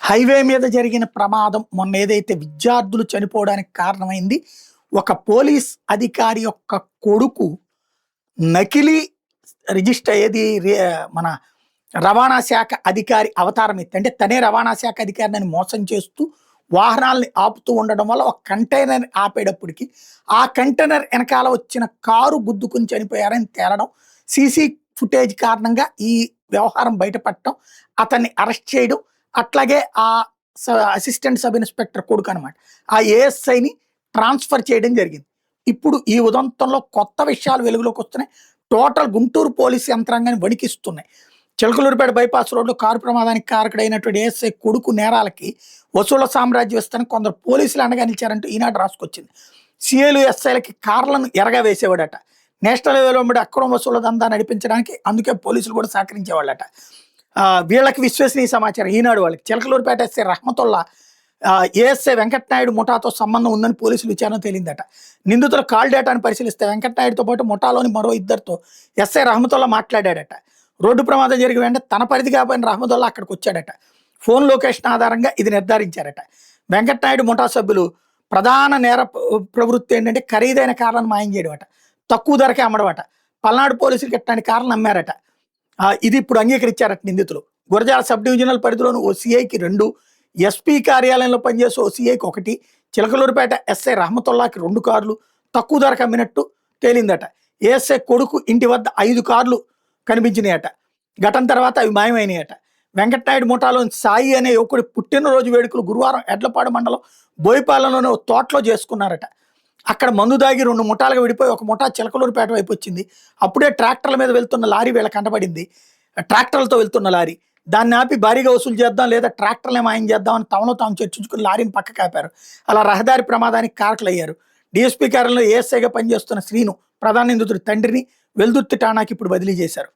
Highway మీద జరిగిన ప్రమాదం మొన్న ఏదైతే విద్యార్థులు చనిపోవడానికి కారణమైంది, ఒక పోలీస్ అధికారి యొక్క కొడుకు నకిలీ రిజిస్టర్ ఏది మన రవాణా శాఖ అధికారి అవతారం ఎత్తి, అంటే తనే రవాణా శాఖ అధికారిని మోసం చేస్తూ వాహనాల్ని ఆపుతూ ఉండడం వల్ల ఒక కంటైనర్ ఆపేటప్పటికి ఆ కంటైనర్ వెనకాల వచ్చిన కారు గుద్దుకుని చనిపోయారని తేలడం, సీసీ ఫుటేజ్ కారణంగా ఈ వ్యవహారం బయటపడటం, అతన్ని అరెస్ట్ చేయడం, అట్లాగే ఆ అసిస్టెంట్ సబ్ ఇన్స్పెక్టర్ కొడుకు అనమాట ఆ ఏఎస్ఐని ట్రాన్స్ఫర్ చేయడం జరిగింది. ఇప్పుడు ఈ ఉదంతంలో కొత్త విషయాలు వెలుగులోకి వస్తున్నాయి. టోటల్ గుంటూరు పోలీసు యంత్రాంగాన్ని వణికిస్తున్నాయి. చిలకలూరుపేట బైపాస్ రోడ్లో కారు ప్రమాదానికి కారకుడైనటువంటి ఏఎస్ఐ కొడుకు నేరాలకి వసూళ్ల సామ్రాజ్యం ఇస్తానికి కొందరు పోలీసులు అండగా నిలిచారంటూ ఈనాడు రాసుకొచ్చింది. సిఐలు ఎస్ఐలకి కార్లను ఎరగా వేసేవాడట. నేషనల్ లెవెల్లో అక్రమ వసూళ్ల దందా నడిపించడానికి అందుకే పోలీసులు కూడా సహకరించేవాళ్ళట. వీళ్ళకి విశ్వసనీయ సమాచారం ఈనాడు వాళ్ళకి. చిలకలూరుపేట ఎస్ఐ రహమతుల్లా ఏఎస్ఐ వెంకటనాయుడు ముఠాతో సంబంధం ఉందని పోలీసులు విచారణ తేలిందట. నిందితుల కాల్ డేటాను పరిశీలిస్తే వెంకటనాయుడుతో పాటు ముఠాలోని మరో ఇద్దరితో ఎస్ఐ రహమతుల్లా మాట్లాడాడట. రోడ్డు ప్రమాదం జరిగిన వెంటనే తన పరిధి కాబోయిన రహమతుల్లా అక్కడికి వచ్చాడట. ఫోన్ లొకేషన్ ఆధారంగా ఇది నిర్ధారించారట. వెంకటనాయుడు ముఠా సభ్యులు ప్రధాన నేర ప్రవృత్తి ఏంటంటే ఖరీదైన కార్లను మాయం చేయడం అట, తక్కువ ధరకే అమ్మడం. పల్నాడు పోలీసులకి ఎట్లాంటి కార్లను అమ్మారట. ఇది ఇప్పుడు అంగీకరించారట నిందితులు. గురజాల సబ్ డివిజనల్ పరిధిలోని ఓ సిఐకి 2, ఎస్పీ కార్యాలయంలో పనిచేసే ఓ సిఐకి 1, చిలకలూరుపేట ఎస్ఐ రహమతుల్లాకి 2 కార్లు తక్కువ ధరకు అమ్మినట్టు తేలిందట. ఏఎస్ఐ కొడుకు ఇంటి వద్ద 5 కార్లు కనిపించినాయట. ఘటన తర్వాత అవి మాయమైనాయట. వెంకటనాయుడు ముఠాలోని సాయి అనే యువకుడి పుట్టినరోజు వేడుకలు గురువారం ఎడ్లపాడు మండలం బోయిపాలెంలోని ఓ తోటలో చేసుకున్నారట. అక్కడ మందు దాగి 2 ముఠాలుగా విడిపోయి ఒక ముఠా చిలకలూరుపేట వైపు వచ్చింది. అప్పుడే ట్రాక్టర్ల మీద వెళ్తున్న లారీ వీళ్ళ కంటపడింది. ట్రాక్టర్లతో వెళ్తున్న లారీ. దాన్ని ఆపి భారీగా వసూలు చేద్దాం లేదా ట్రాక్టర్లే మాయం చేద్దామని తమలో తాము చర్చించుకుని లారీని పక్క కాపారు. అలా రహదారి ప్రమాదానికి కారకులయ్యారు. డిఎస్పీ కార్యాలయంలో ఏఎస్ఐగా పనిచేస్తున్న శ్రీను ప్రధాన నిందితుడి తండ్రిని వెల్దుర్తి ఠాణాకి ఇప్పుడు బదిలీ చేశారు.